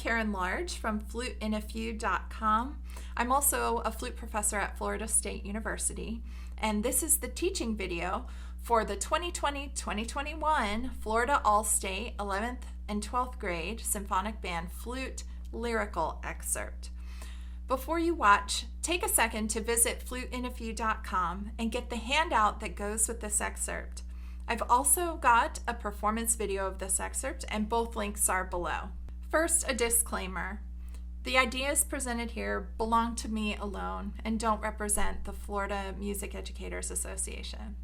Karen Large from fluteinafew.com. I'm also a flute professor at Florida State University, and this is the teaching video for the 2020-2021 Florida All-State 11th and 12th grade symphonic band flute lyrical excerpt. Before you watch, take a second to visit fluteinafew.com and get the handout that goes with this excerpt. I've also got a performance video of this excerpt, and both links are below. First, a disclaimer. The ideas presented here belong to me alone and don't represent the Florida Music Educators Association.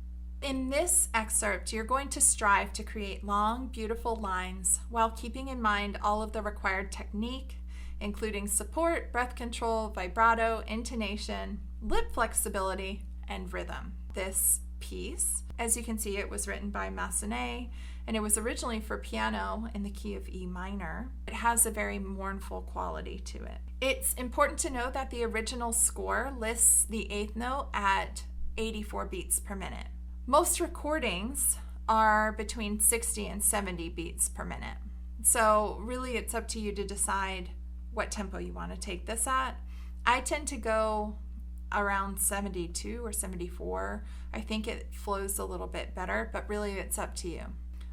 In this excerpt, you're going to strive to create long, beautiful lines while keeping in mind all of the required technique, including support, breath control, vibrato, intonation, lip flexibility, and rhythm. This piece, as you can see, it was written by Massenet, and it was originally for piano in the key of E minor. It has a very mournful quality to it. It's important to know that the original score lists the eighth note at 84 beats per minute. Most recordings are between 60 and 70 beats per minute. So really it's up to you to decide what tempo you want to take this at. I tend to go around 72 or 74. I think it flows a little bit better, but really it's up to you.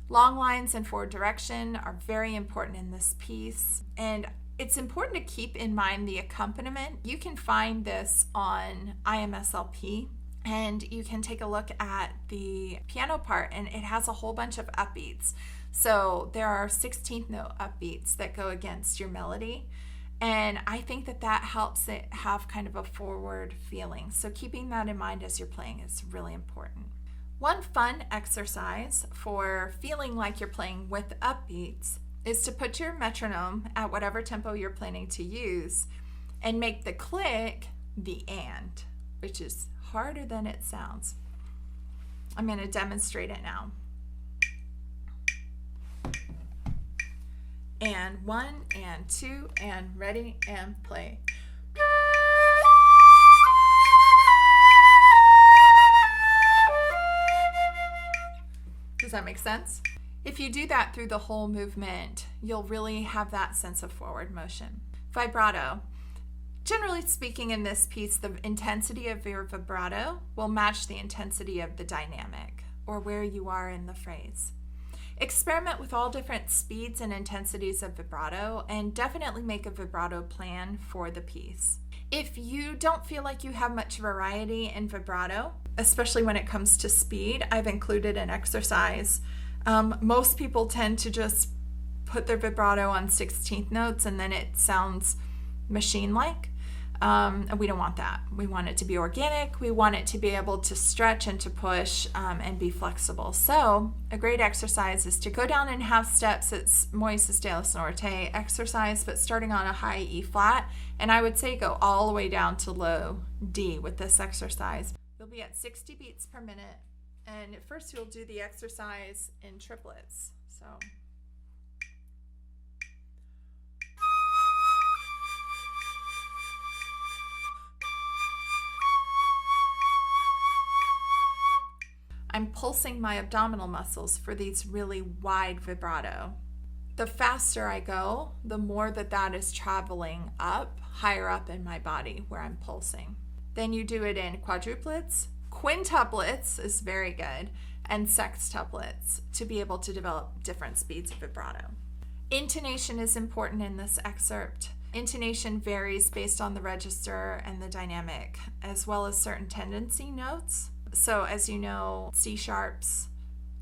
Long lines and forward direction are very important in this piece, and it's important to keep in mind the accompaniment. You can find this on IMSLP, and you can take a look at the piano part, and it has a whole bunch of upbeats. So there are 16th note upbeats that go against your melody, and I think that helps it have kind of a forward feeling. So keeping that in mind as you're playing is really important. One fun exercise for feeling like you're playing with upbeats is to put your metronome at whatever tempo you're planning to use and make the click the and, which is harder than it sounds. I'm going to demonstrate it now. And 1 and 2 and ready and play. Does that make sense? If you do that through the whole movement, you'll really have that sense of forward motion. Vibrato. Generally speaking, in this piece, the intensity of your vibrato will match the intensity of the dynamic, or where you are in the phrase. Experiment with all different speeds and intensities of vibrato, and definitely make a vibrato plan for the piece. If you don't feel like you have much variety in vibrato, especially when it comes to speed, I've included an exercise. Most people tend to just put their vibrato on 16th notes and then it sounds machine-like. And we don't want that. We want it to be organic. We want it to be able to stretch and to push and be flexible. So a great exercise is to go down in half steps. It's Moises de los Norte exercise, but starting on a high E flat. And I would say go all the way down to low D with this exercise. You'll be at 60 beats per minute. And at first you'll do the exercise in triplets. So. I'm pulsing my abdominal muscles for these really wide vibrato. The faster I go, the more that is traveling up, higher up in my body where I'm pulsing. Then you do it in quadruplets, quintuplets is very good, and sextuplets to be able to develop different speeds of vibrato. Intonation is important in this excerpt. Intonation varies based on the register and the dynamic, as well as certain tendency notes. So as you know, C sharps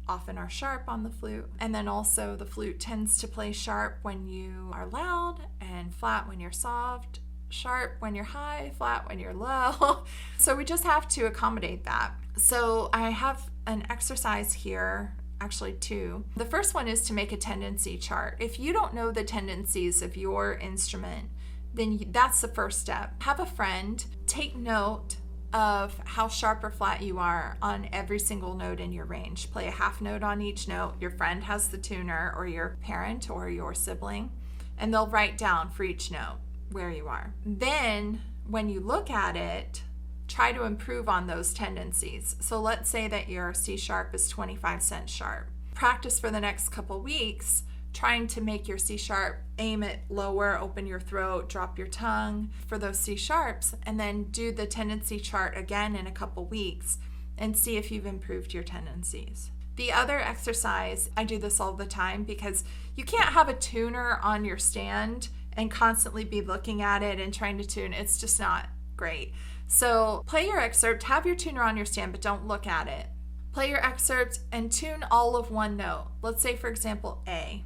often are sharp on the flute, and then also the flute tends to play sharp when you are loud and flat when you're soft, sharp when you're high, flat when you're low. So we just have to accommodate that. So I have an exercise here, actually two. The first one is to make a tendency chart. If you don't know the tendencies of your instrument, then that's the first step. Have a friend take note of how sharp or flat you are on every single note in your range. Play a half note on each note. Your friend has the tuner, or your parent or your sibling, and they'll write down for each note where you are. Then when you look at it, try to improve on those tendencies. So let's say that your C sharp is 25 cents sharp. Practice for the next couple weeks trying to make your C sharp, aim it lower, open your throat, drop your tongue for those C sharps, and then do the tendency chart again in a couple weeks and see if you've improved your tendencies. The other exercise, I do this all the time because you can't have a tuner on your stand and constantly be looking at it and trying to tune. It's just not great. So play your excerpt, have your tuner on your stand, but don't look at it. Play your excerpt and tune all of one note. Let's say, for example, A.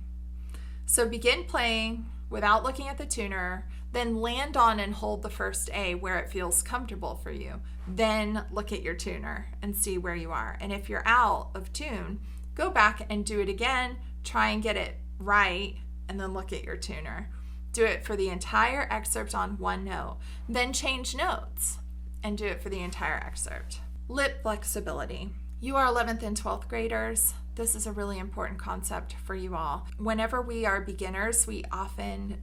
So begin playing without looking at the tuner, then land on and hold the first A where it feels comfortable for you. Then look at your tuner and see where you are. And if you're out of tune, go back and do it again, try and get it right, and then look at your tuner. Do it for the entire excerpt on one note. Then change notes and do it for the entire excerpt. Lip flexibility. You are 11th and 12th graders. This is a really important concept for you all. Whenever we are beginners, we often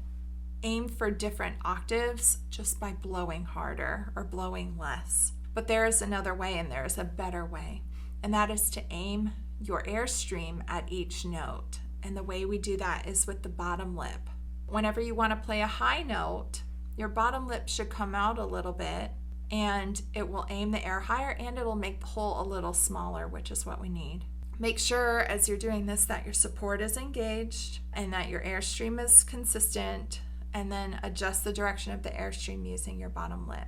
aim for different octaves just by blowing harder or blowing less. But there is another way, and there is a better way, and that is to aim your airstream at each note. And the way we do that is with the bottom lip. Whenever you want to play a high note, your bottom lip should come out a little bit, and it will aim the air higher, and it'll make the hole a little smaller, which is what we need. Make sure as you're doing this that your support is engaged and that your airstream is consistent, and then adjust the direction of the airstream using your bottom lip.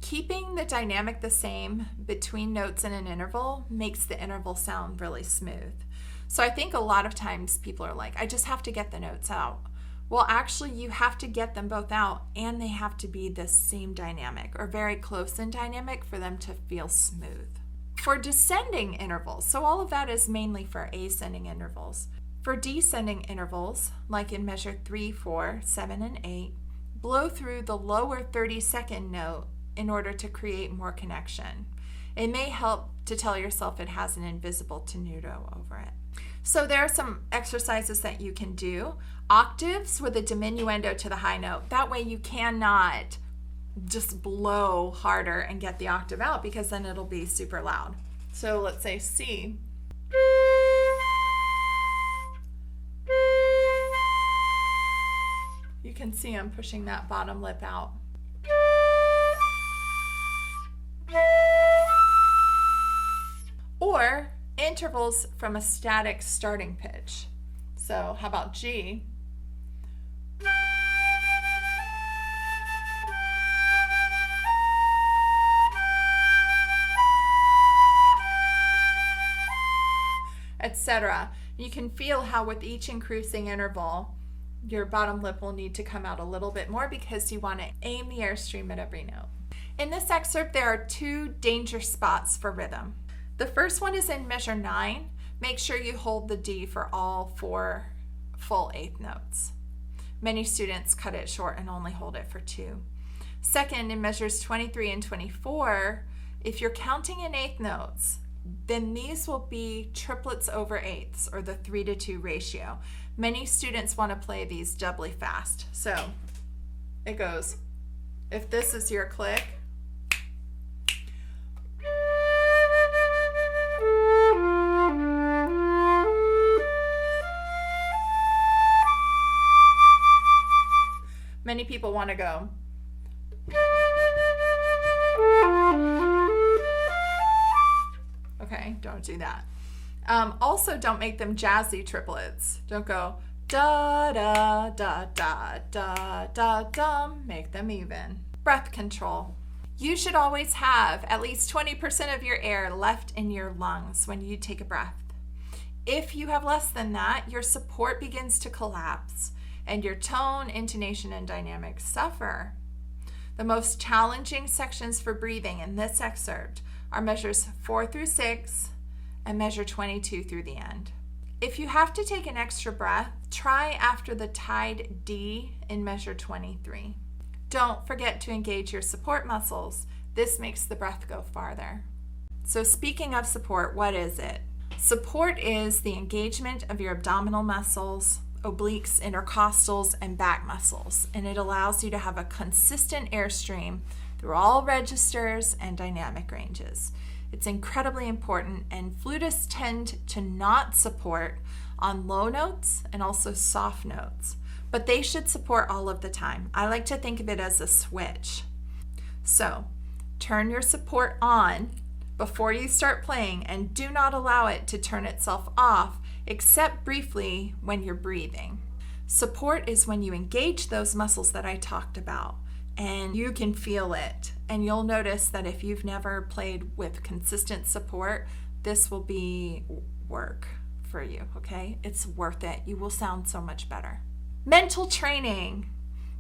Keeping the dynamic the same between notes in an interval makes the interval sound really smooth. So I think a lot of times people are like, I just have to get the notes out. Well, actually, you have to get them both out, and they have to be the same dynamic or very close in dynamic for them to feel smooth. For descending intervals, so all of that is mainly for ascending intervals. For descending intervals, like in measure 3, 4, 7, and 8, blow through the lower 30-second note in order to create more connection. It may help to tell yourself it has an invisible tenuto over it. So there are some exercises that you can do. Octaves with a diminuendo to the high note. That way you cannot just blow harder and get the octave out, because then it'll be super loud. So let's say C. You can see I'm pushing that bottom lip out. Or intervals from a static starting pitch. So how about G? Etc. You can feel how with each increasing interval, your bottom lip will need to come out a little bit more because you want to aim the airstream at every note. In this excerpt, there are 2 danger spots for rhythm. The first one is in measure 9. Make sure you hold the D for all 4 full 8th notes. Many students cut it short and only hold it for 2. Second, in measures 23 and 24, if you're counting in 8th notes, then these will be triplets over 8ths, or the 3-to-2 ratio. Many students want to play these doubly fast. So it goes, if this is your click, many people want to go. Okay, don't do that. Also, don't make them jazzy triplets. Don't go da da da da da da dum. Make them even. Breath control. You should always have at least 20% of your air left in your lungs when you take a breath. If you have less than that, your support begins to collapse, and your tone, intonation, and dynamics suffer. The most challenging sections for breathing in this excerpt are measures 4 through 6 and measure 22 through the end. If you have to take an extra breath, try after the tied D in measure 23. Don't forget to engage your support muscles. This makes the breath go farther. So speaking of support, what is it? Support is the engagement of your abdominal muscles, obliques, intercostals, and back muscles, and it allows you to have a consistent airstream through all registers and dynamic ranges. It's incredibly important, and flutists tend to not support on low notes and also soft notes, but they should support all of the time. I like to think of it as a switch. So turn your support on before you start playing and do not allow it to turn itself off except briefly when you're breathing. Support is when you engage those muscles that I talked about and you can feel it. And you'll notice that if you've never played with consistent support, this will be work for you, okay? It's worth it. You will sound so much better. Mental training.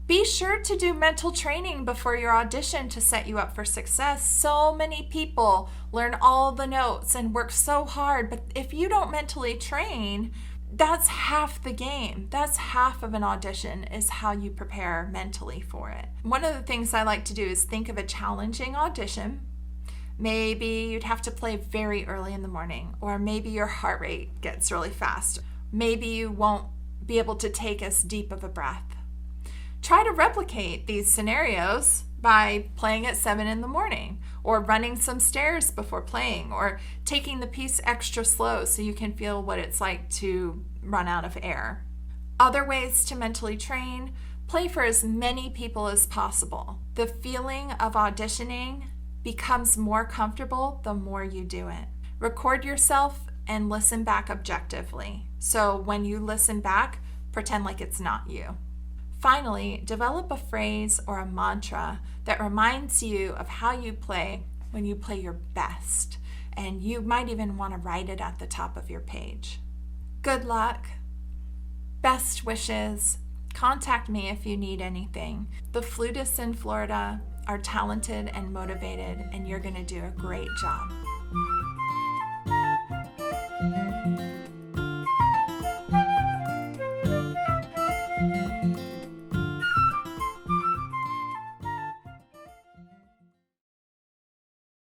Be sure to do mental training before your audition to set you up for success. So many people learn all the notes and work so hard, but if you don't mentally train, that's half the game. That's half of an audition, is how you prepare mentally for it. One of the things I like to do is think of a challenging audition. Maybe you'd have to play very early in the morning, or maybe your heart rate gets really fast. Maybe you won't be able to take as deep of a breath. Try to replicate these scenarios by playing at 7 in the morning, or running some stairs before playing, or taking the piece extra slow so you can feel what it's like to run out of air. Other ways to mentally train: play for as many people as possible. The feeling of auditioning becomes more comfortable the more you do it. Record yourself and listen back objectively. So when you listen back, pretend like it's not you. Finally, develop a phrase or a mantra that reminds you of how you play when you play your best. And you might even want to write it at the top of your page. Good luck. Best wishes. Contact me if you need anything. The flutists in Florida are talented and motivated, and you're going to do a great job.